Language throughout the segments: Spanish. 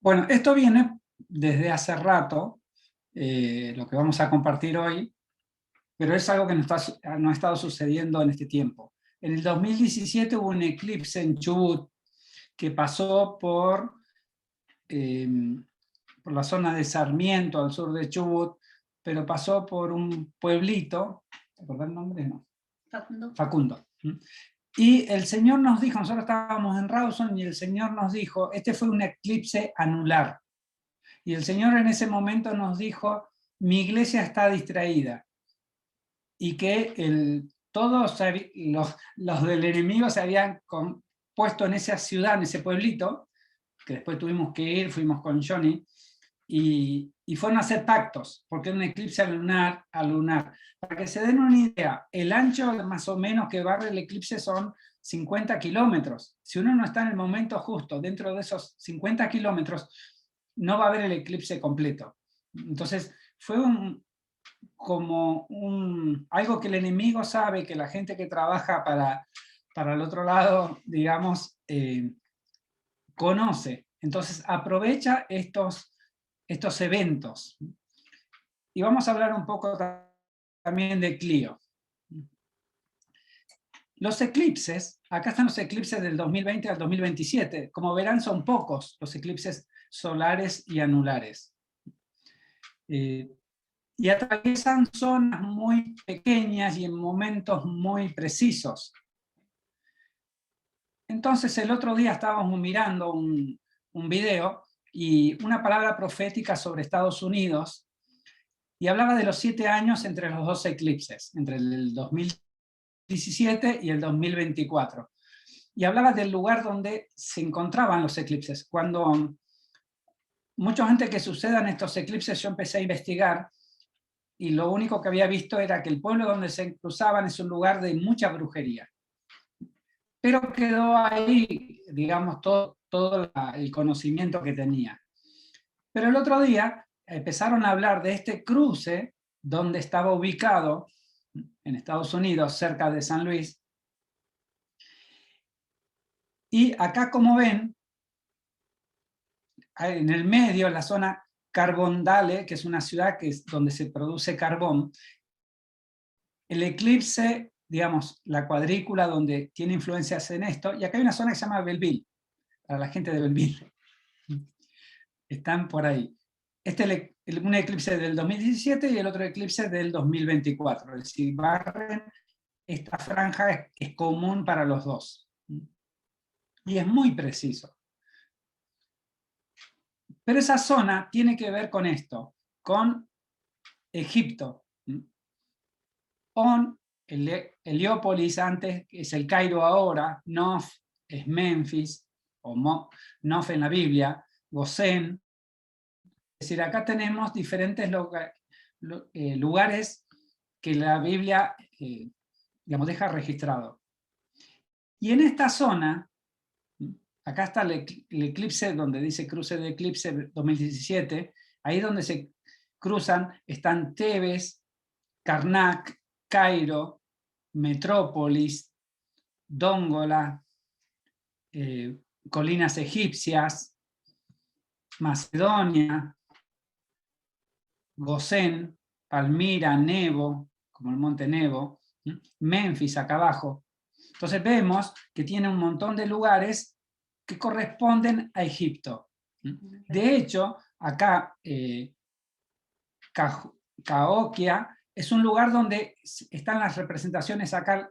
Bueno, esto viene desde hace rato, lo que vamos a compartir hoy, pero es algo que no ha estado sucediendo en este tiempo. En el 2017 hubo un eclipse en Chubut que pasó eh, por la zona de Sarmiento, al sur de Chubut, pero pasó por un pueblito, ¿te acordás el nombre? No. Facundo. Y el Señor nos dijo, nosotros estábamos en Rawson y el Señor nos dijo, este fue un eclipse anular. Y el Señor en ese momento nos dijo, mi iglesia está distraída. Y que todos los del enemigo se habían puesto en esa ciudad, en ese pueblito, que después tuvimos que ir, fuimos con Johnny, y fueron a hacer pactos, porque era un eclipse a lunar. Para que se den una idea, el ancho más o menos que barre el eclipse son 50 kilómetros. Si uno no está en el momento justo, dentro de esos 50 kilómetros, no va a ver el eclipse completo. Entonces, fue algo que el enemigo sabe, que la gente que trabaja para el otro lado, digamos, conoce. Entonces, aprovecha estos eventos. Y vamos a hablar un poco también de Clio. Los eclipses, acá están los eclipses del 2020 al 2027. Como verán, son pocos los eclipses solares y anulares. Y atraviesan zonas muy pequeñas y en momentos muy precisos. Entonces, el otro día estábamos mirando un video y una palabra profética sobre Estados Unidos, y hablaba de los 7 años entre los dos eclipses, entre el 2017 y el 2024. Y hablaba del lugar donde se encontraban los eclipses. Cuando, mucho antes que sucedan estos eclipses, yo empecé a investigar, y lo único que había visto era que el pueblo donde se cruzaban es un lugar de mucha brujería. Pero quedó ahí, digamos, todo el conocimiento que tenía. Pero el otro día empezaron a hablar de este cruce donde estaba ubicado en Estados Unidos, cerca de San Luis. Y acá, como ven, en el medio, en la zona Carbondale, que es una ciudad donde se produce carbón, el eclipse, digamos, la cuadrícula donde tiene influencias en esto, y acá hay una zona que se llama Belleville, para la gente de Belleville. Están por ahí. Este es un eclipse del 2017 y el otro eclipse del 2024. Es decir, barren esta franja, es común para los dos. Y es muy preciso. Pero esa zona tiene que ver con esto, con Egipto. On, Heliópolis antes es el Cairo ahora, Nof es Memphis, o Nof en la Biblia, Gosén. Es decir, acá tenemos diferentes lugares que la Biblia digamos, deja registrado. Y en esta zona, acá está el eclipse donde dice cruce de eclipse 2017, ahí donde se cruzan están Tebes, Karnak, Cairo, Metrópolis, Dóngola, colinas egipcias, Macedonia, Gosén, Palmira, Nebo, como el monte Nebo, Memphis acá abajo. Entonces vemos que tiene un montón de lugares que corresponden a Egipto. De hecho, acá Cahokia es un lugar donde están las representaciones. Acá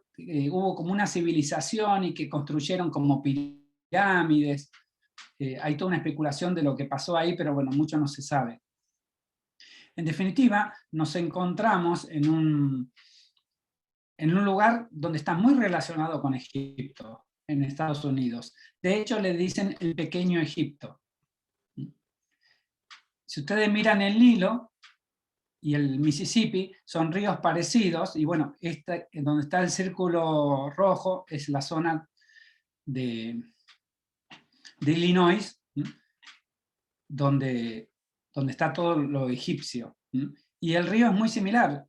hubo como una civilización y que construyeron como pirámides. Hay toda una especulación de lo que pasó ahí, pero bueno, mucho no se sabe. En definitiva, nos encontramos en un lugar donde está muy relacionado con Egipto, en Estados Unidos. De hecho, le dicen el pequeño Egipto. Si ustedes miran el Nilo y el Mississippi, son ríos parecidos, y bueno, donde está el círculo rojo es la zona de Illinois, donde está todo lo egipcio. Y el río es muy similar,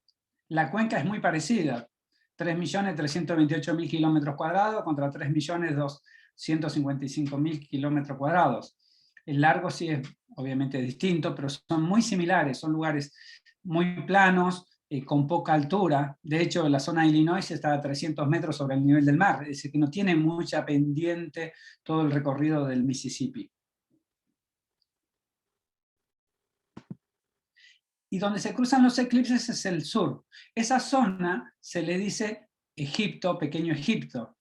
la cuenca es muy parecida, 3.328.000 kilómetros cuadrados contra 3.255.000 kilómetros cuadrados. El largo sí es obviamente distinto, pero son muy similares, son lugares muy planos, con poca altura. De hecho, la zona de Illinois está a 300 metros sobre el nivel del mar, es decir, que no tiene mucha pendiente todo el recorrido del Mississippi. Y donde se cruzan los eclipses es el sur. Esa zona se le dice Egipto, Pequeño Egipto,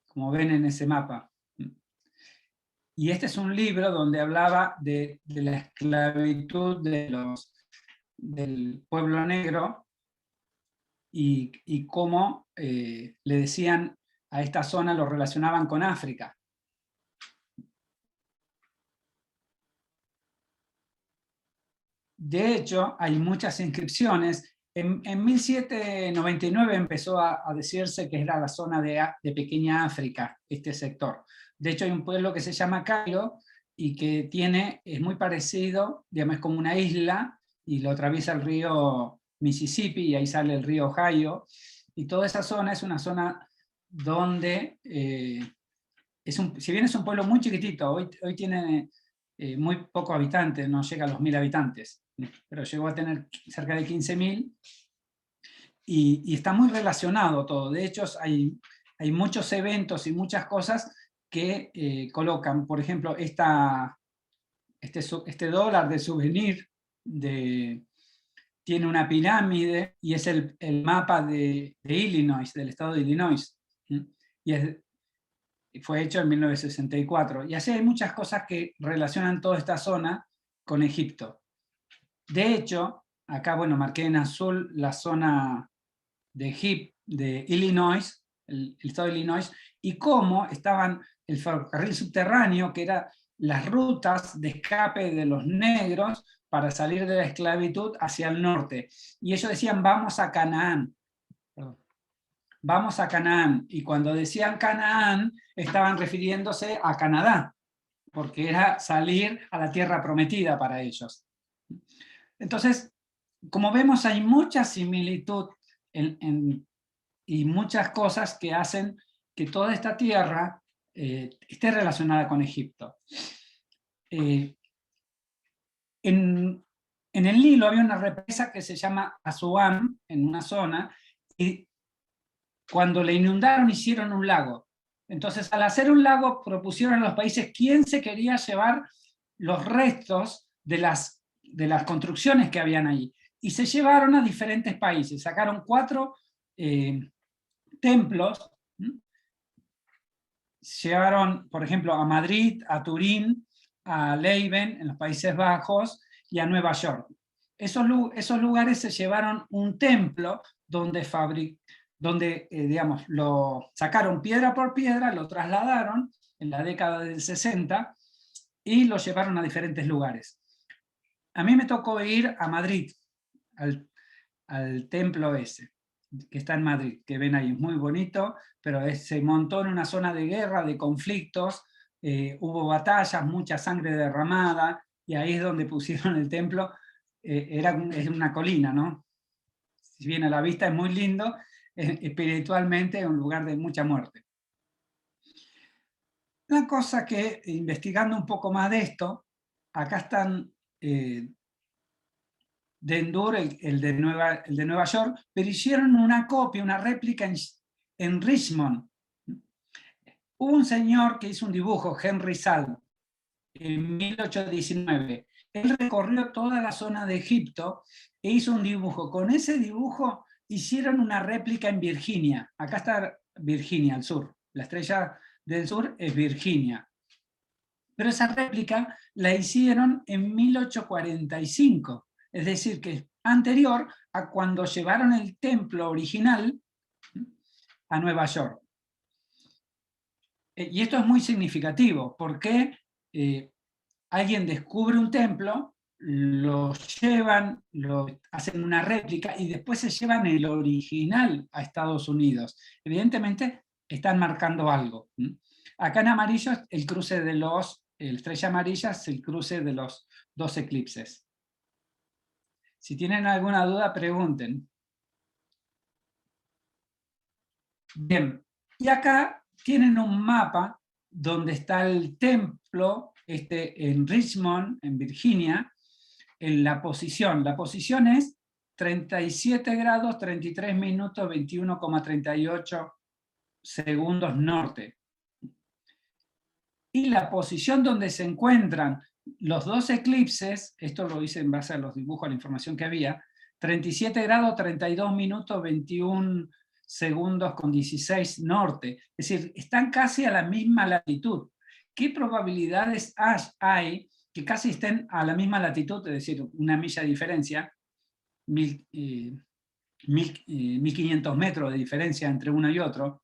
como ven en ese mapa. Y este es un libro donde hablaba de la esclavitud del pueblo negro y cómo le decían a esta zona, lo relacionaban con África. De hecho, hay muchas inscripciones. En 1799 empezó a decirse que era la zona de Pequeña África, este sector. De hecho, hay un pueblo que se llama Cairo y que es muy parecido, digamos, es como una isla y lo atraviesa el río Mississippi y ahí sale el río Ohio. Y toda esa zona es una zona donde, si bien es un pueblo muy chiquitito, hoy tiene muy pocos habitantes, no llega a los 1000 habitantes, pero llegó a tener cerca de 15.000 y está muy relacionado todo. De hecho, hay muchos eventos y muchas cosas que colocan, por ejemplo, este dólar de souvenir tiene una pirámide y es el mapa de Illinois, del estado de Illinois. Y fue hecho en 1964. Y así hay muchas cosas que relacionan toda esta zona con Egipto. De hecho, acá, bueno, marqué en azul la zona de Illinois, el estado de Illinois, y cómo estaban el ferrocarril subterráneo, que eran las rutas de escape de los negros para salir de la esclavitud hacia el norte. Y ellos decían, vamos a Canaán. Vamos a Canaán. Y cuando decían Canaán, estaban refiriéndose a Canadá, porque era salir a la tierra prometida para ellos. Entonces, como vemos, hay mucha similitud y muchas cosas que hacen que toda esta tierra esté relacionada con Egipto. En el Nilo había una represa que se llama Asuán, en una zona, y cuando le inundaron hicieron un lago. Entonces, al hacer un lago, propusieron a los países quién se quería llevar los restos de las construcciones que habían ahí. Y se llevaron a diferentes países. Sacaron 4 templos. Llevaron, por ejemplo, a Madrid, a Turín, a Leiden, en los Países Bajos, y a Nueva York. Esos lugares se llevaron un templo donde digamos, lo sacaron piedra por piedra, lo trasladaron en la década del 60 y lo llevaron a diferentes lugares. A mí me tocó ir a Madrid, al templo ese, que está en Madrid, que ven ahí, es muy bonito, pero se montó en una zona de guerra, de conflictos, hubo batallas, mucha sangre derramada, y ahí es donde pusieron el templo. Es una colina, ¿no? Si bien a la vista es muy lindo, espiritualmente es un lugar de mucha muerte. La cosa que, investigando un poco más de esto, acá están de Endur, el de Nueva York, pero hicieron una copia, una réplica en Richmond. Hubo un señor que hizo un dibujo, Henry Sall, en 1819. Él recorrió toda la zona de Egipto e hizo un dibujo. Con ese dibujo hicieron una réplica en Virginia. Acá está Virginia, al sur. La estrella del sur es Virginia. Pero esa réplica la hicieron en 1845. Es decir, que es anterior a cuando llevaron el templo original a Nueva York. Y esto es muy significativo, porque alguien descubre un templo, lo llevan, lo hacen una réplica y después se llevan el original a Estados Unidos. Evidentemente están marcando algo. Acá en amarillo el cruce de la estrella amarilla es el cruce de los 2 eclipses. Si tienen alguna duda, pregunten. Bien, y acá tienen un mapa donde está el templo en Richmond, en Virginia, en la posición. La posición es 37 grados, 33 minutos, 21,38 segundos norte. Y la posición donde se encuentran los dos eclipses, esto lo hice en base a los dibujos, a la información que había, 37 grados, 32 minutos, 21 segundos con 16 norte. Es decir, están casi a la misma latitud. ¿Qué probabilidades hay que casi estén a la misma latitud, es decir, una milla de diferencia, 1500 metros de diferencia entre uno y otro,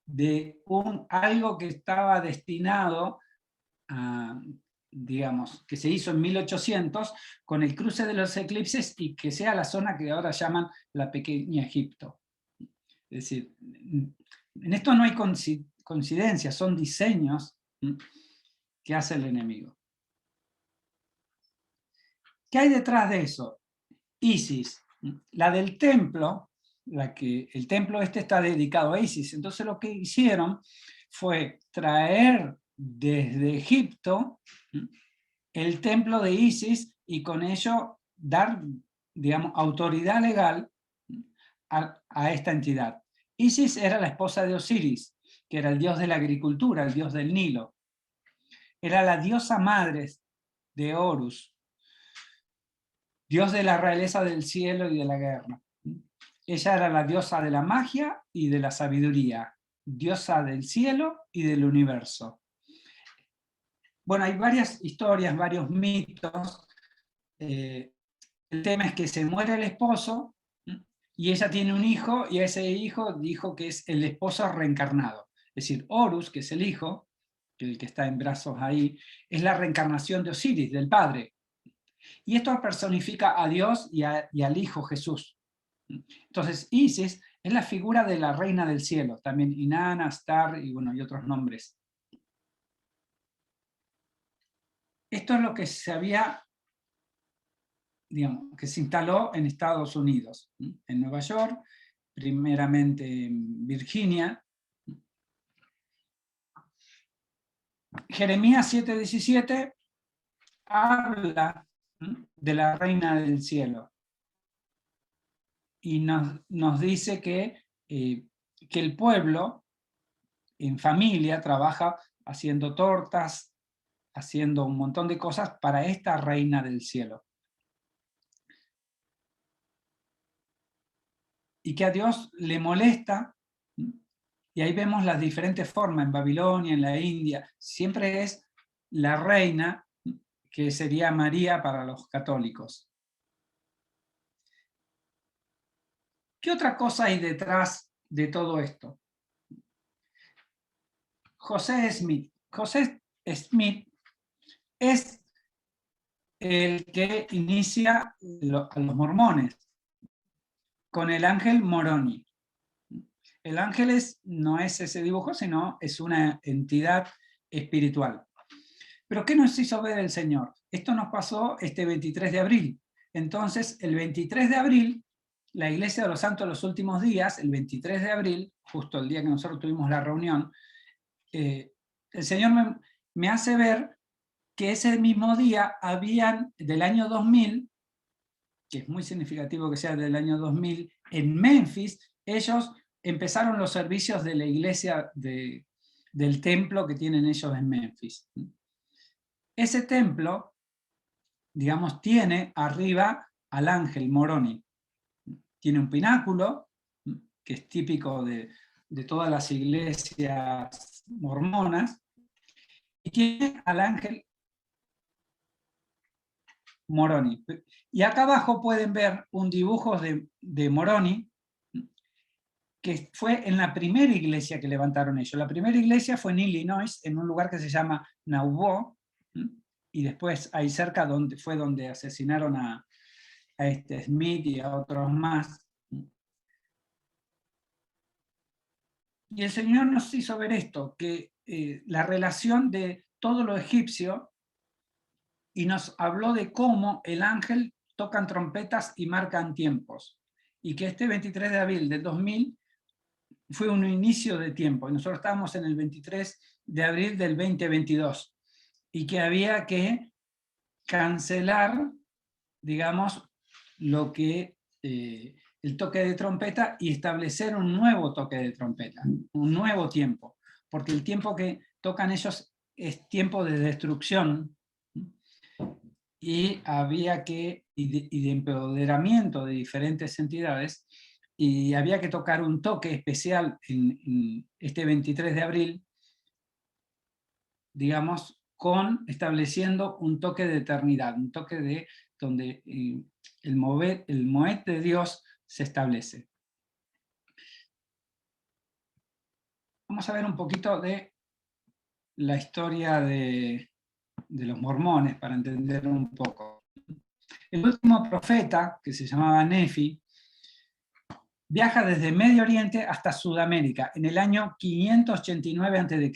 de algo que estaba destinado a, digamos, que se hizo en 1800 con el cruce de los eclipses y que sea la zona que ahora llaman la Pequeña Egipto? Es decir, en esto no hay coincidencias, son diseños que hace el enemigo. ¿Qué hay detrás de eso? Isis, la del templo, el templo este está dedicado a Isis, entonces lo que hicieron fue traer desde Egipto el templo de Isis y con ello dar, digamos, autoridad legal a esta entidad. Isis era la esposa de Osiris, que era el dios de la agricultura, el dios del Nilo. Era la diosa madre de Horus, dios de la realeza del cielo y de la guerra. Ella era la diosa de la magia y de la sabiduría, diosa del cielo y del universo. Bueno, hay varias historias, varios mitos. El tema es que se muere el esposo y ella tiene un hijo, y a ese hijo dijo que es el esposo reencarnado. Es decir, Horus, que es el hijo, el que está en brazos ahí, es la reencarnación de Osiris, del padre. Y esto personifica a Dios y al Hijo Jesús. Entonces, Isis es la figura de la reina del cielo, también Inanna, Astar y, bueno, y otros nombres. Esto es lo que se había, digamos, que se instaló en Estados Unidos, en Nueva York, primeramente en Virginia. Jeremías 7:17 habla de la reina del cielo y nos dice que el pueblo en familia trabaja haciendo tortas, haciendo un montón de cosas para esta reina del cielo. Y que a Dios le molesta, y ahí vemos las diferentes formas, en Babilonia, en la India, siempre es la reina, que sería María para los católicos. ¿Qué otra cosa hay detrás de todo esto? José Smith. José Smith es el que inicia a los mormones con el ángel Moroni. El ángel no es ese dibujo, sino es una entidad espiritual. ¿Pero qué nos hizo ver el Señor? Esto nos pasó este 23 de abril. Entonces, el 23 de abril, la Iglesia de los Santos de los Últimos Días, el 23 de abril, justo el día que nosotros tuvimos la reunión, el Señor me hace ver que ese mismo día habían, del año 2000, que es muy significativo que sea del año 2000, en Memphis, ellos empezaron los servicios de la iglesia del templo que tienen ellos en Memphis. Ese templo, digamos, tiene arriba al ángel Moroni. Tiene un pináculo, que es típico de todas las iglesias mormonas, y tiene al ángel Moroni. Y acá abajo pueden ver un dibujo de Moroni, que fue en la primera iglesia que levantaron ellos. La primera iglesia fue en Illinois, en un lugar que se llama Nauvoo, y después ahí cerca fue donde asesinaron a este Smith y a otros más. Y el Señor nos hizo ver esto, que la relación de todo lo egipcio, y nos habló de cómo el ángel tocan trompetas y marcan tiempos, y que este 23 de abril del 2000 fue un inicio de tiempo, y nosotros estábamos en el 23 de abril del 2022. y que había que cancelar, digamos, lo que el toque de trompeta y establecer un nuevo toque de trompeta, un nuevo tiempo, porque el tiempo que tocan ellos es tiempo de destrucción, y había que, y de empoderamiento de diferentes entidades, y había que tocar un toque especial en este 23 de abril, digamos, estableciendo un toque de eternidad, un toque de donde el Moed de Dios se establece. Vamos a ver un poquito de la historia de los mormones para entender un poco. El último profeta, que se llamaba Nefi, viaja desde Medio Oriente hasta Sudamérica en el año 589 a.C.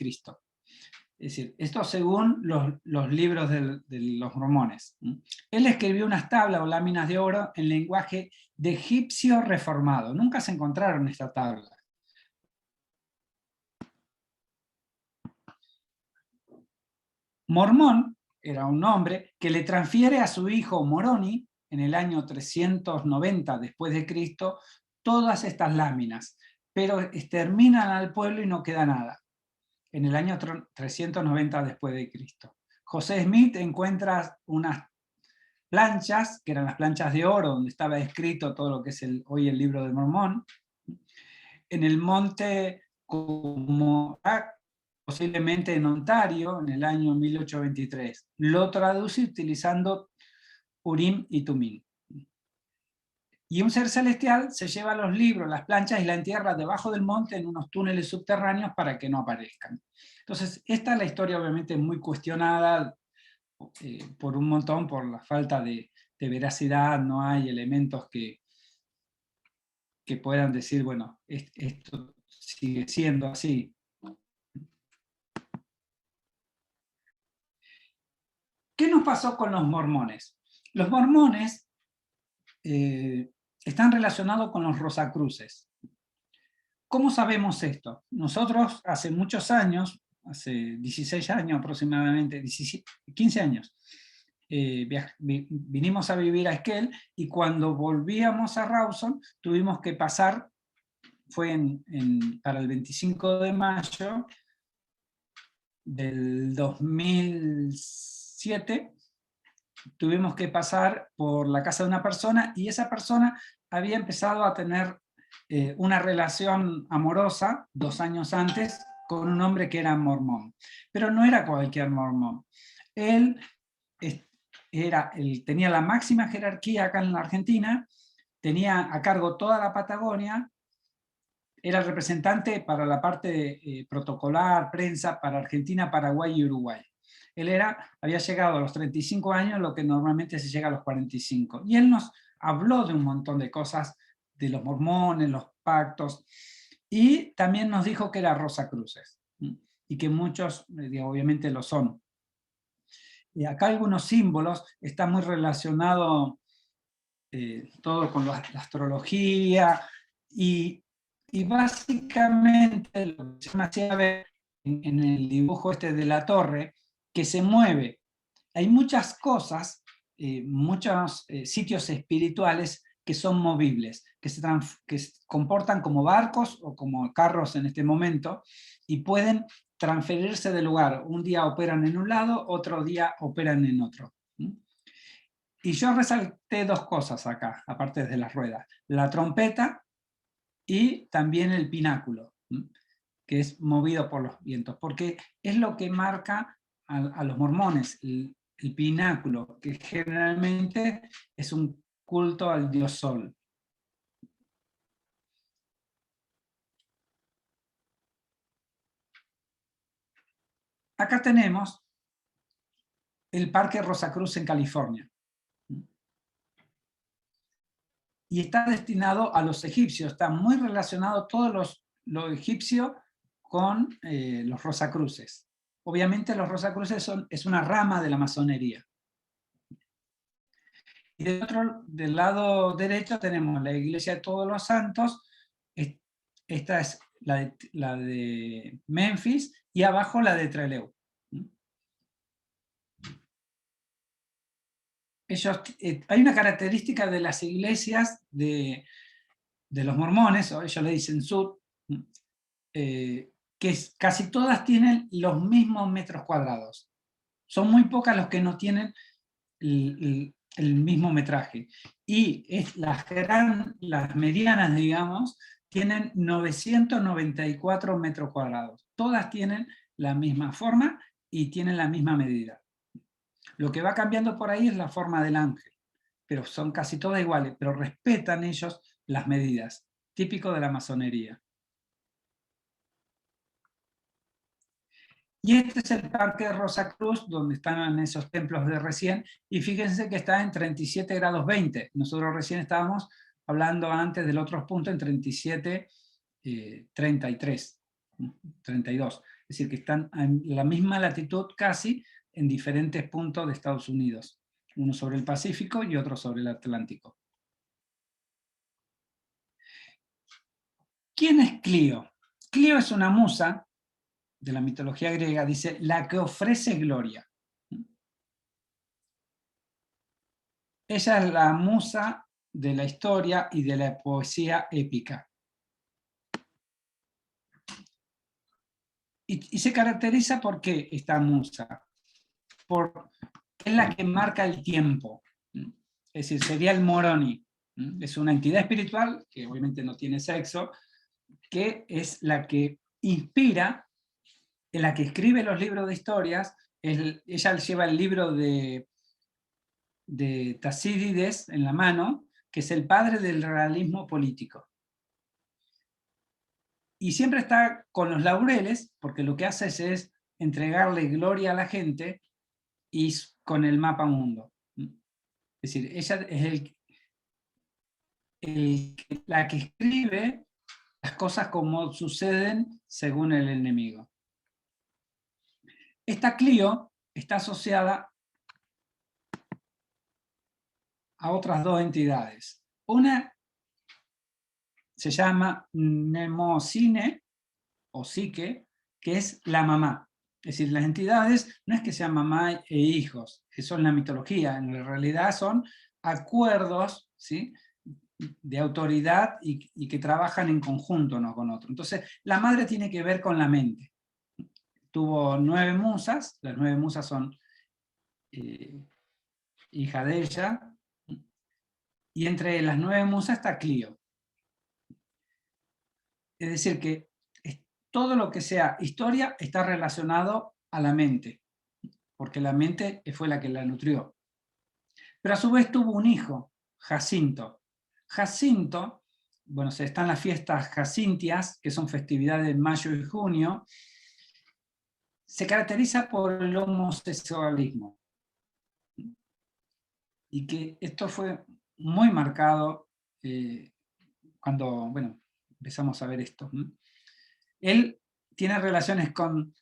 Es decir, esto según los libros de los mormones. Él escribió unas tablas o láminas de oro en lenguaje de egipcio reformado. Nunca se encontraron esta tabla. Mormón era un nombre que le transfiere a su hijo Moroni, en el año 390 después de Cristo, todas estas láminas, pero exterminan al pueblo y no queda nada, en el año 390 después de Cristo. José Smith encuentra unas planchas, que eran las planchas de oro, donde estaba escrito todo lo que es hoy el libro de Mormón, en el monte Comorac, posiblemente en Ontario, en el año 1823. Lo traduce utilizando Urim y Tumim. Y un ser celestial se lleva los libros, las planchas y la entierra debajo del monte en unos túneles subterráneos para que no aparezcan. Entonces, esta es la historia obviamente muy cuestionada por un montón, por la falta de veracidad, no hay elementos que puedan decir, bueno, esto sigue siendo así. ¿Qué nos pasó con los mormones? Los mormones están relacionados con los Rosacruces. ¿Cómo sabemos esto? Nosotros hace muchos años, hace 16 años aproximadamente, 15 años, vinimos a vivir a Esquel, y cuando volvíamos a Rawson tuvimos que pasar, fue para el 25 de mayo del 2007, tuvimos que pasar por la casa de una persona, y esa persona había empezado a tener una relación amorosa 2 años antes con un hombre que era mormón. Pero no era cualquier mormón. Él tenía la máxima jerarquía acá en la Argentina, tenía a cargo toda la Patagonia, era el representante para la parte protocolar, prensa, para Argentina, Paraguay y Uruguay. Él había llegado a los 35 años, lo que normalmente se llega a los 45. Y él nos habló de un montón de cosas, de los mormones, los pactos, y también nos dijo que era Rosacruces, y que muchos, obviamente, lo son. Y acá algunos símbolos, está muy relacionado todo con la astrología, y básicamente lo que se llama en el dibujo este de la torre, que se mueve. Hay muchas cosas, muchos sitios espirituales que son movibles, que se comportan como barcos o como carros en este momento, y pueden transferirse de lugar. Un día operan en un lado, otro día operan en otro. Y yo resalté 2 cosas acá, aparte de las ruedas: la trompeta y también el pináculo, que es movido por los vientos, porque es lo que marca a los mormones, el pináculo, que generalmente es un culto al dios Sol. Acá tenemos el Parque Rosacruz en California. Y está destinado a los egipcios, está muy relacionado todo lo egipcio con los Rosacruces. Obviamente los Rosacruces es una rama de la masonería. Y del lado derecho tenemos la iglesia de Todos los Santos. Esta es la de Memphis, y abajo la de Trelew. hay una característica de las iglesias de los mormones, o ellos le dicen sud, que casi todas tienen los mismos metros cuadrados. Son muy pocas los que no tienen el mismo metraje. Y las medianas, digamos, tienen 994 metros cuadrados. Todas tienen la misma forma y tienen la misma medida. Lo que va cambiando por ahí es la forma del ángel, pero son casi todas iguales, pero respetan ellos las medidas, típico de la masonería. Y este es el Parque de Rosacruz, donde están esos templos de recién, y fíjense que está en 37 grados 20. Nosotros recién estábamos hablando antes del otro punto en 37, 33, 32. Es decir, que están en la misma latitud casi en diferentes puntos de Estados Unidos. Uno sobre el Pacífico y otro sobre el Atlántico. ¿Quién es Clío? Clío es una musa de la mitología griega, dice, la que ofrece gloria. Ella es la musa de la historia y de la poesía épica. Y se caracteriza por qué esta musa, porque es la que marca el tiempo. Es decir, sería el Moroni. Es una entidad espiritual, que obviamente no tiene sexo, que es la que inspira, en la que escribe los libros de historias. Ella lleva el libro de Tasídides en la mano, que es el padre del realismo político. Y siempre está con los laureles, porque lo que hace es entregarle gloria a la gente y con el mapa mundo. Es decir, ella es la que escribe las cosas como suceden según el enemigo. Esta Clío está asociada a otras dos entidades. Una se llama Mnemosine, o psique, que es la mamá. Es decir, las entidades no es que sean mamá e hijos, eso es la mitología, en realidad son acuerdos, ¿sí?, de autoridad y que trabajan en conjunto uno con otro. Entonces, la madre tiene que ver con la mente. Tuvo 9 musas, las 9 musas son hija de ella, y entre las 9 musas está Clío. Es decir, que todo lo que sea historia está relacionado a la mente, porque la mente fue la que la nutrió. Pero a su vez tuvo un hijo, Jacinto. Jacinto, bueno, están las fiestas jacintias, que son festividades de mayo y junio, se caracteriza por el homosexualismo. Y que esto fue muy marcado cuando, bueno, empezamos a ver esto. Él tiene relaciones con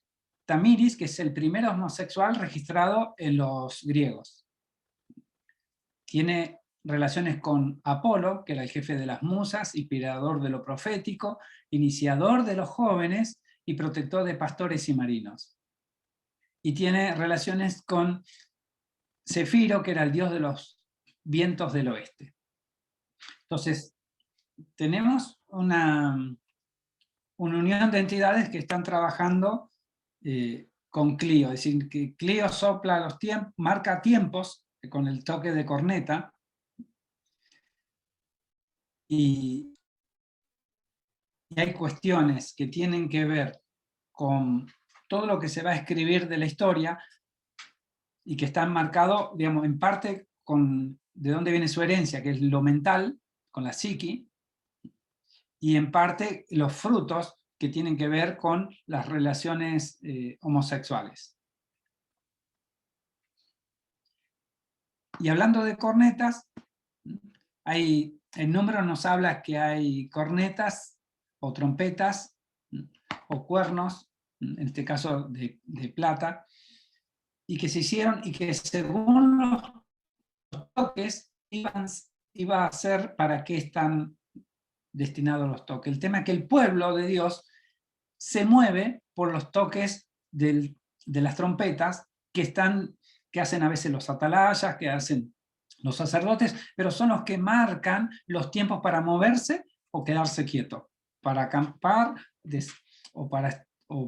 Tamiris, que es el primer homosexual registrado en los griegos. Tiene relaciones con Apolo, que era el jefe de las musas, inspirador de lo profético, iniciador de los jóvenes y protector de pastores y marinos. Y tiene relaciones con Cefiro, que era el dios de los vientos del oeste. Entonces, tenemos una unión de entidades que están trabajando con Clío, es decir, que Clío sopla los tiempos, marca tiempos con el toque de corneta, y hay cuestiones que tienen que ver con todo lo que se va a escribir de la historia y que están marcados, digamos, en parte con de dónde viene su herencia, que es lo mental, con la psiqui, y en parte los frutos que tienen que ver con las relaciones homosexuales. Y hablando de cornetas, el número nos habla que hay cornetas o trompetas o cuernos, en este caso de plata, y que se hicieron y que según los toques iba a ser para qué están destinados los toques. El tema es que el pueblo de Dios se mueve por los toques de las trompetas que hacen a veces los atalayas, que hacen Los sacerdotes, pero son los que marcan los tiempos para moverse o quedarse quieto, para acampar o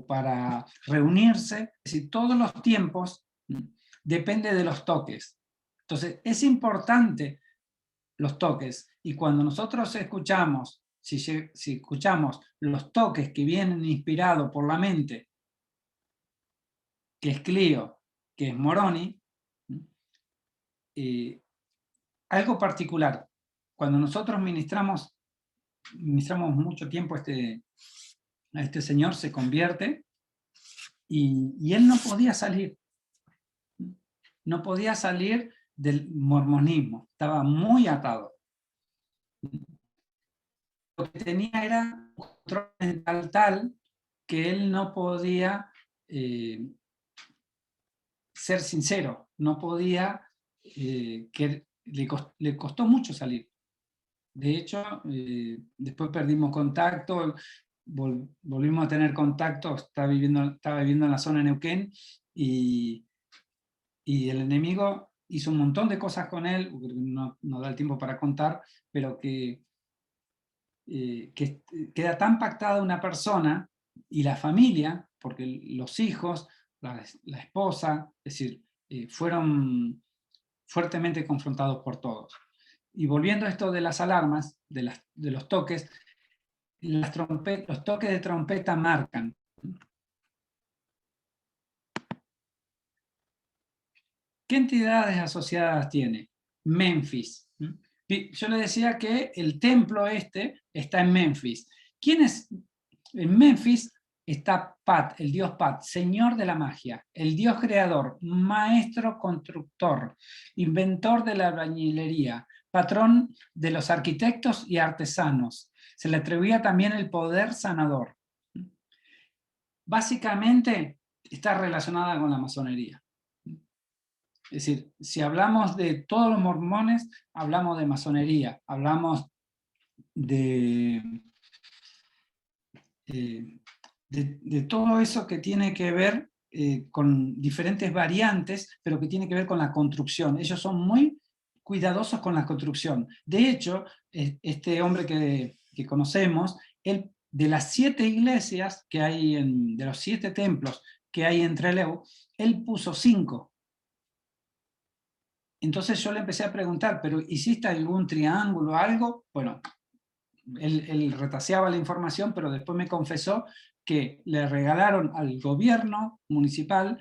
para reunirse. Es decir, todos los tiempos depende de los toques. Entonces, es importante los toques. Y cuando nosotros escuchamos, si escuchamos los toques que vienen inspirados por la mente, que es Clio, que es Moroni, algo particular. Cuando nosotros ministramos mucho tiempo a este señor, se convierte, y él no podía salir. No podía salir del mormonismo, estaba muy atado. Lo que tenía era un control mental tal que él no podía ser sincero, no podía, que le costó mucho salir. De hecho, después perdimos contacto, volvimos a tener contacto, estaba viviendo en la zona de Neuquén, y el enemigo hizo un montón de cosas con él, no da el tiempo para contar, pero que queda tan pactada una persona y la familia, porque los hijos, la esposa, es decir, fueron fuertemente confrontados por todos. Y volviendo a esto de las alarmas, de los toques, los toques de trompeta marcan. ¿Qué entidades asociadas tiene? Memphis. Yo le decía que el templo está en Memphis. ¿Quién es? En Memphis está Pat, el dios Pat, señor de la magia, el dios creador, maestro constructor, inventor de la albañilería, patrón de los arquitectos y artesanos. Se le atribuía también el poder sanador. Básicamente está relacionada con la masonería. Es decir, si hablamos de todos los mormones, hablamos de masonería, hablamos de todo eso que tiene que ver con diferentes variantes, pero que tiene que ver con la construcción. Ellos son muy cuidadosos con la construcción. De hecho, este hombre que conocemos, él, de las 7 iglesias que hay, de los 7 templos que hay en Trelew, él puso 5. Entonces yo le empecé a preguntar, ¿pero hiciste algún triángulo o algo? Bueno, él retaseaba la información, pero después me confesó que le regalaron al gobierno municipal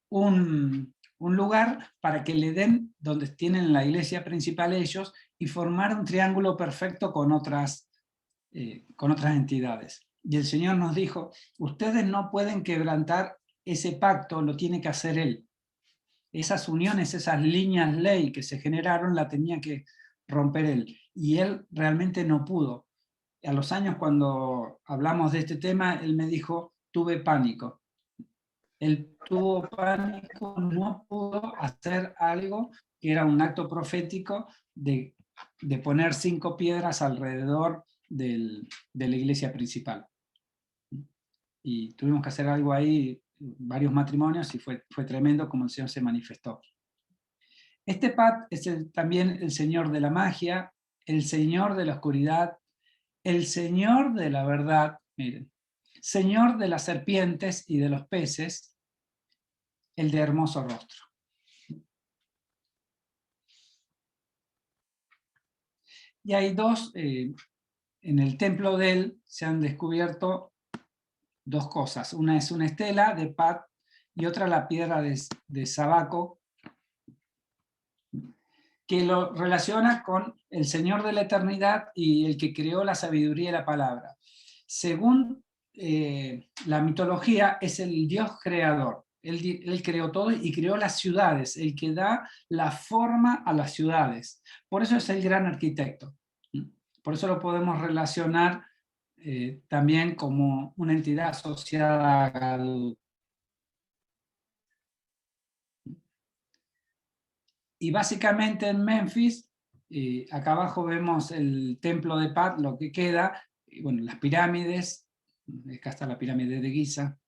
un lugar para que le den donde tienen la iglesia principal ellos y formar un triángulo perfecto con otras entidades. Y el Señor nos dijo, ustedes no pueden quebrantar ese pacto, lo tiene que hacer Él. Esas uniones, esas líneas ley que se generaron, la tenía que romper Él. Y Él realmente no pudo. A los años, cuando hablamos de este tema, él me dijo, tuve pánico. Él tuvo pánico, no pudo hacer algo que era un acto profético de poner 5 piedras alrededor de la iglesia principal. Y tuvimos que hacer algo ahí, varios matrimonios, y fue tremendo como el Señor se manifestó. Este Pat es también el señor de la magia, el señor de la oscuridad, el señor de la verdad, miren, señor de las serpientes y de los peces, el de hermoso rostro. Y hay dos, en el templo de él se han descubierto 2 cosas. Una es una estela de Pat y otra la piedra de Sabaco, que lo relaciona con el Señor de la eternidad y el que creó la sabiduría y la palabra. Según la mitología, es el Dios creador. Él creó todo y creó las ciudades, el que da la forma a las ciudades. Por eso es el gran arquitecto. Por eso lo podemos relacionar también como una entidad asociada al... Y básicamente en Memphis, acá abajo vemos el templo de Pat, lo que queda, bueno, las pirámides, acá está la pirámide de Giza.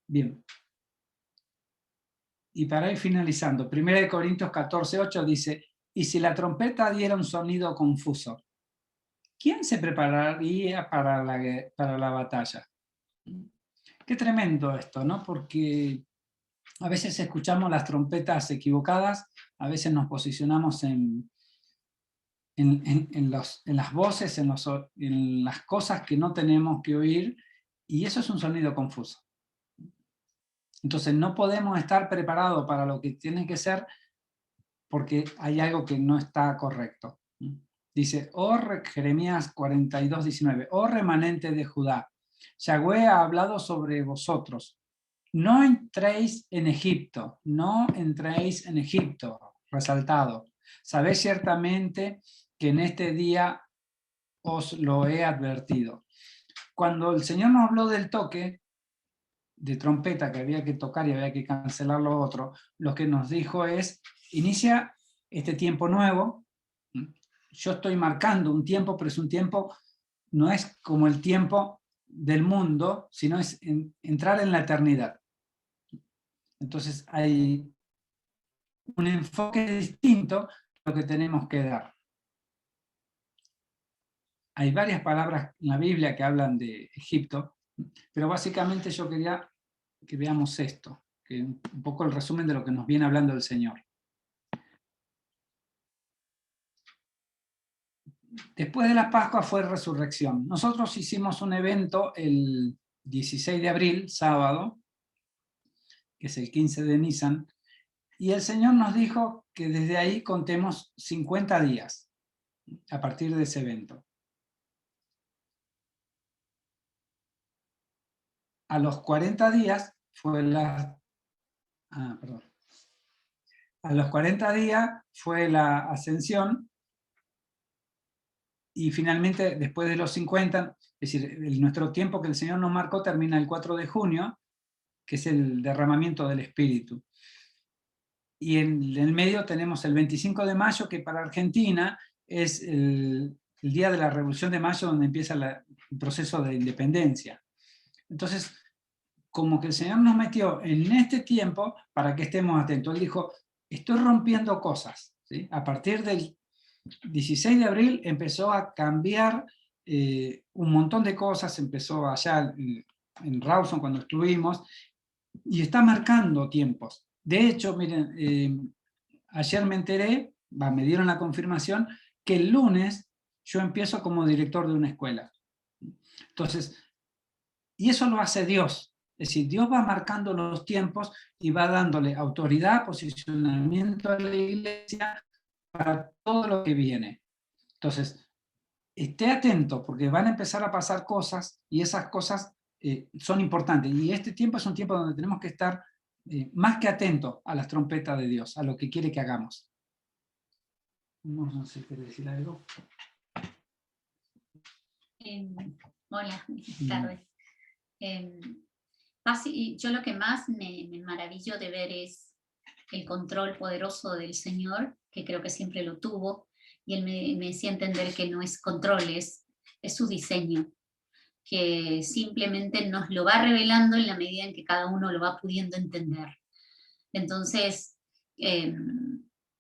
Bien. Y para ir finalizando, 1 Corintios 14:8 dice, y si la trompeta diera un sonido confuso, ¿quién se prepararía para la batalla? Qué tremendo esto, ¿no? Porque a veces escuchamos las trompetas equivocadas, a veces nos posicionamos en las voces, en las cosas que no tenemos que oír, y eso es un sonido confuso. Entonces no podemos estar preparados para lo que tiene que ser porque hay algo que no está correcto. Dice, Jeremías 42:19, oh remanente de Judá, Yahweh ha hablado sobre vosotros. No entréis en Egipto, no entréis en Egipto, resaltado. Sabéis ciertamente que en este día os lo he advertido. Cuando el Señor nos habló del toque de trompeta que había que tocar y había que cancelar lo otro, lo que nos dijo es, inicia este tiempo nuevo. Yo estoy marcando un tiempo, pero es un tiempo, no es como el tiempo del mundo, sino es entrar en la eternidad. Entonces hay un enfoque distinto a lo que tenemos que dar. Hay varias palabras en la Biblia que hablan de Egipto, pero básicamente yo quería que veamos esto, que un poco el resumen de lo que nos viene hablando el Señor. Después de la Pascua fue resurrección. Nosotros hicimos un evento el 16 de abril, sábado, que es el 15 de Nisan, y el Señor nos dijo que desde ahí contemos 50 días a partir de ese evento. A los 40 días fue A los 40 días fue la ascensión y finalmente después de los 50, es decir, nuestro tiempo que el Señor nos marcó termina el 4 de junio, que es el derramamiento del Espíritu. Y en el medio tenemos el 25 de mayo, que para Argentina es el día de la Revolución de Mayo, donde empieza el proceso de independencia. Entonces, como que el Señor nos metió en este tiempo para que estemos atentos. Él dijo, estoy rompiendo cosas, ¿sí? A partir del 16 de abril empezó a cambiar un montón de cosas, empezó allá en Rawson cuando estuvimos, y está marcando tiempos. De hecho, miren, ayer me enteré, me dieron la confirmación, que el lunes yo empiezo como director de una escuela. Entonces, y eso lo hace Dios. Es decir, Dios va marcando los tiempos y va dándole autoridad, posicionamiento a la iglesia para todo lo que viene. Entonces, esté atento porque van a empezar a pasar cosas y esas cosas son importantes. Y este tiempo es un tiempo donde tenemos que estar más que atentos a las trompetas de Dios, a lo que quiere que hagamos. No sé, ¿quiere decir algo? Hola, buenas tardes. Yo lo que más me maravillo de ver es el control poderoso del Señor, que creo que siempre lo tuvo, y Él me hacía entender que no es control, es su diseño, que simplemente nos lo va revelando en la medida en que cada uno lo va pudiendo entender. Entonces,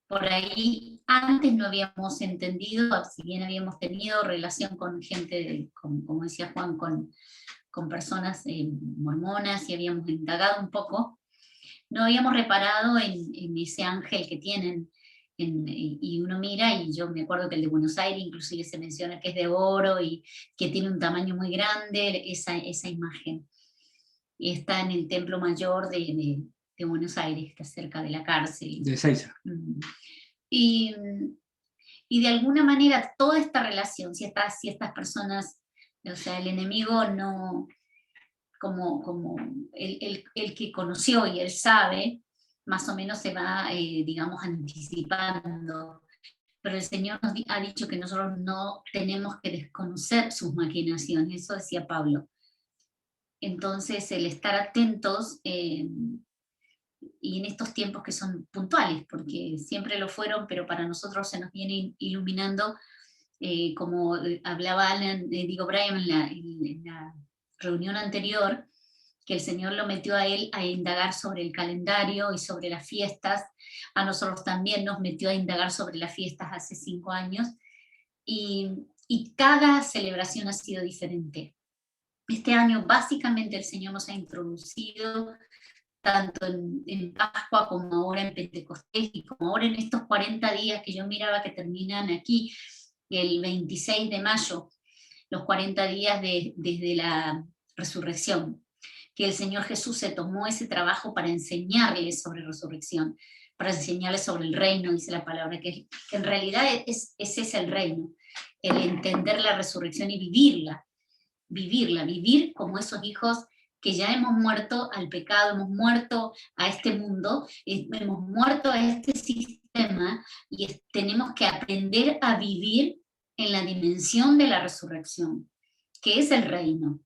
por ahí antes no habíamos entendido, si bien habíamos tenido relación con gente, como decía Juan, con personas mormonas y habíamos indagado un poco, no habíamos reparado en ese ángel que tienen, y uno mira, y yo me acuerdo que el de Buenos Aires inclusive se menciona que es de oro y que tiene un tamaño muy grande, esa imagen. Y está en el Templo Mayor de Buenos Aires, que está cerca de la cárcel. De Ezeiza. Y de alguna manera toda esta relación, si estas personas, o sea, el enemigo no, como el que conoció y él sabe, más o menos se va, digamos, anticipando. Pero el Señor nos ha dicho que nosotros no tenemos que desconocer sus maquinaciones, eso decía Pablo. Entonces, el estar atentos, y en estos tiempos que son puntuales, porque siempre lo fueron, pero para nosotros se nos viene iluminando, como hablaba Brian en la reunión anterior, que el Señor lo metió a él a indagar sobre el calendario y sobre las fiestas. A nosotros también nos metió a indagar sobre las fiestas hace 5 años, y cada celebración ha sido diferente. Este año básicamente el Señor nos ha introducido tanto en Pascua como ahora en Pentecostés, y como ahora en estos 40 días que yo miraba que terminan aquí, el 26 de mayo, los 40 días desde la resurrección, que el Señor Jesús se tomó ese trabajo para enseñarles sobre resurrección, para enseñarles sobre el reino, dice la palabra, que en realidad ese es el reino, el entender la resurrección y vivir como esos hijos que ya hemos muerto al pecado, hemos muerto a este mundo, hemos muerto a este sistema, y tenemos que aprender a vivir en la dimensión de la resurrección, que es el reino,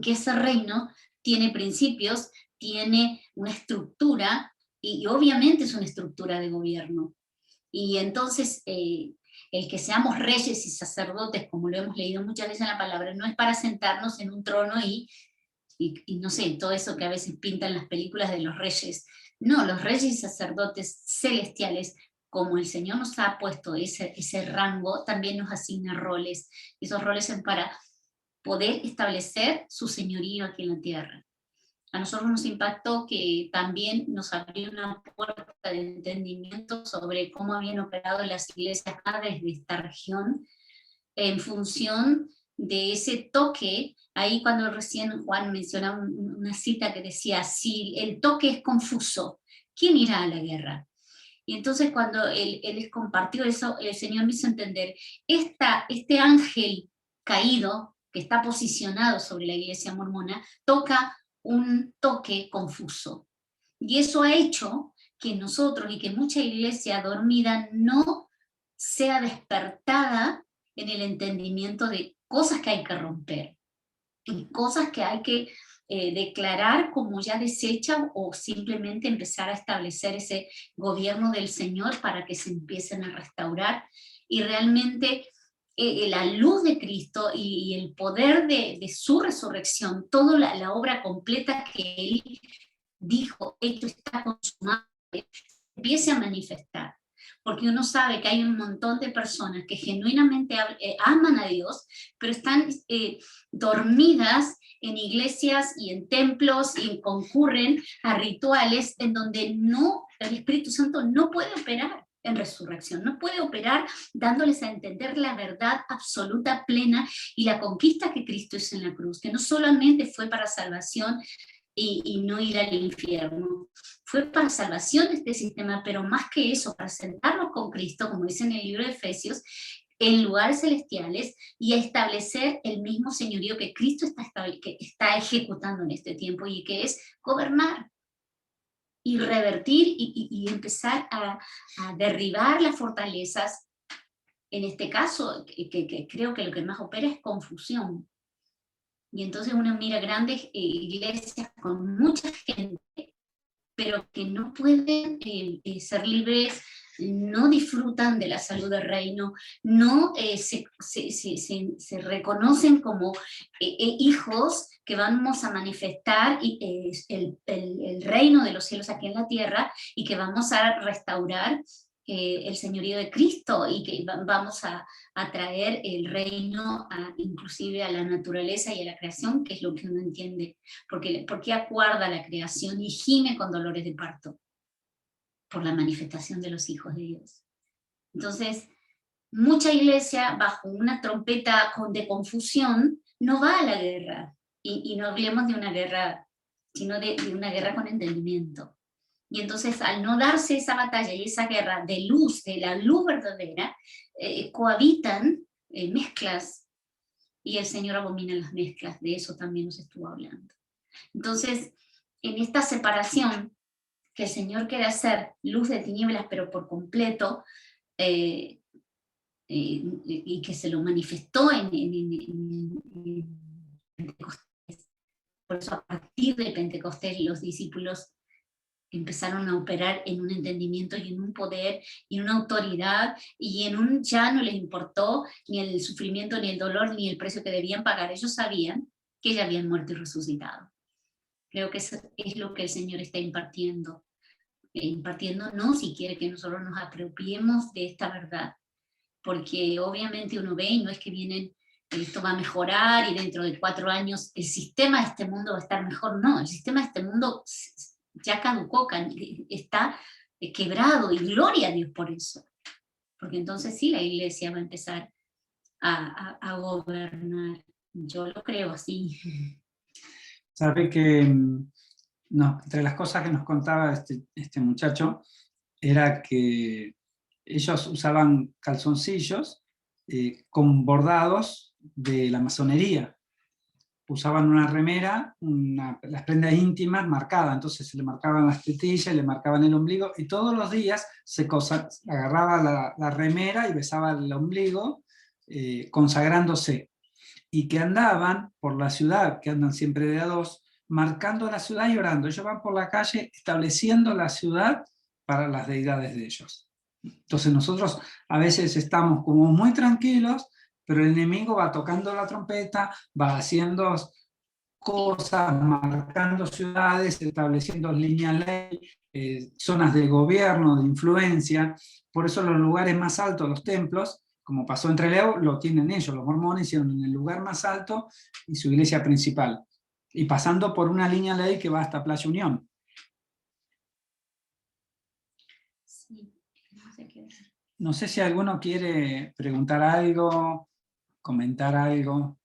que ese reino tiene principios, tiene una estructura, y obviamente es una estructura de gobierno. Y entonces el que seamos reyes y sacerdotes, como lo hemos leído muchas veces en la palabra, no es para sentarnos en un trono y no sé, todo eso que a veces pintan las películas de los reyes. No, los reyes y sacerdotes celestiales, como el Señor nos ha puesto ese rango, también nos asigna roles. Esos roles son para poder establecer su señorío aquí en la tierra. A nosotros nos impactó que también nos abrió una puerta de entendimiento sobre cómo habían operado las iglesias madres de esta región, en función de ese toque. Ahí cuando recién Juan mencionaba una cita que decía, si el toque es confuso, ¿quién irá a la guerra? Y entonces cuando él les compartió eso, el Señor me hizo entender, este ángel caído que está posicionado sobre la iglesia mormona, toca un toque confuso. Y eso ha hecho que nosotros y que mucha iglesia dormida no sea despertada en el entendimiento de cosas que hay que romper, y cosas que hay que declarar como ya desechas, o simplemente empezar a establecer ese gobierno del Señor para que se empiecen a restaurar, y realmente la luz de Cristo y el poder de su resurrección, toda la obra completa que Él dijo, esto está consumado, empiece a manifestar. Porque uno sabe que hay un montón de personas que genuinamente aman a Dios, pero están dormidas en iglesias y en templos, y concurren a rituales en donde el Espíritu Santo no puede operar en resurrección, no puede operar dándoles a entender la verdad absoluta, plena, y la conquista que Cristo hizo en la cruz, que no solamente fue para salvación y no ir al infierno. Fue para salvación de este sistema, pero más que eso, para sentarnos con Cristo, como dice en el libro de Efesios, en lugares celestiales, y a establecer el mismo señorío que Cristo que está ejecutando en este tiempo, y que es gobernar y revertir y empezar a derribar las fortalezas. En este caso, que creo que lo que más opera es confusión. Y entonces uno mira grandes iglesias con mucha gente, pero que no pueden ser libres, no disfrutan de la salud del reino, no se reconocen como hijos que vamos a manifestar el reino de los cielos aquí en la tierra, y que vamos a restaurar el señorío de Cristo, y que vamos a traer el reino inclusive a la naturaleza y a la creación, que es lo que uno entiende. Porque acuerda la creación y gime con dolores de parto por la manifestación de los hijos de Dios. Entonces, mucha iglesia bajo una trompeta de confusión no va a la guerra, y no hablemos de una guerra, sino de una guerra con entendimiento. Y entonces, al no darse esa batalla y esa guerra de luz, de la luz verdadera, cohabitan mezclas, y el Señor abomina las mezclas. De eso también nos estuvo hablando. Entonces, en esta separación que el Señor quiere hacer, luz de tinieblas, pero por completo, y que se lo manifestó en Pentecostés. Por eso, a partir de Pentecostés, los discípulos empezaron a operar en un entendimiento y en un poder y en una autoridad, y ya no les importó ni el sufrimiento, ni el dolor, ni el precio que debían pagar. Ellos sabían que ya habían muerto y resucitado. Creo que eso es lo que el Señor está impartiéndonos y quiere que nosotros nos apropiemos de esta verdad, porque obviamente uno ve y no es que vienen, esto va a mejorar y dentro de 4 años el sistema de este mundo va a estar mejor. No, el sistema de este mundo ya caducó, está quebrado, y gloria a Dios por eso, porque entonces sí, la iglesia va a empezar a gobernar. Yo lo creo así. Sabe que no, entre las cosas que nos contaba este muchacho era que ellos usaban calzoncillos con bordados de la masonería. Usaban una remera, las prendas íntimas marcadas, entonces se le marcaban las tetillas, le marcaban el ombligo, y todos los días agarraba la remera y besaba el ombligo, consagrándose. Y que andaban por la ciudad, que andan siempre de a dos, marcando la ciudad y orando. Ellos van por la calle estableciendo la ciudad para las deidades de ellos. Entonces nosotros a veces estamos como muy tranquilos, pero el enemigo va tocando la trompeta, va haciendo cosas, marcando ciudades, estableciendo líneas ley, zonas de gobierno, de influencia. Por eso los lugares más altos, los templos, como pasó entre Trelew, lo tienen ellos, los mormones hicieron en el lugar más alto y su iglesia principal, y pasando por una línea ley que va hasta Playa Unión. Sí, no sé qué decir. No sé si alguno quiere preguntar algo, comentar algo.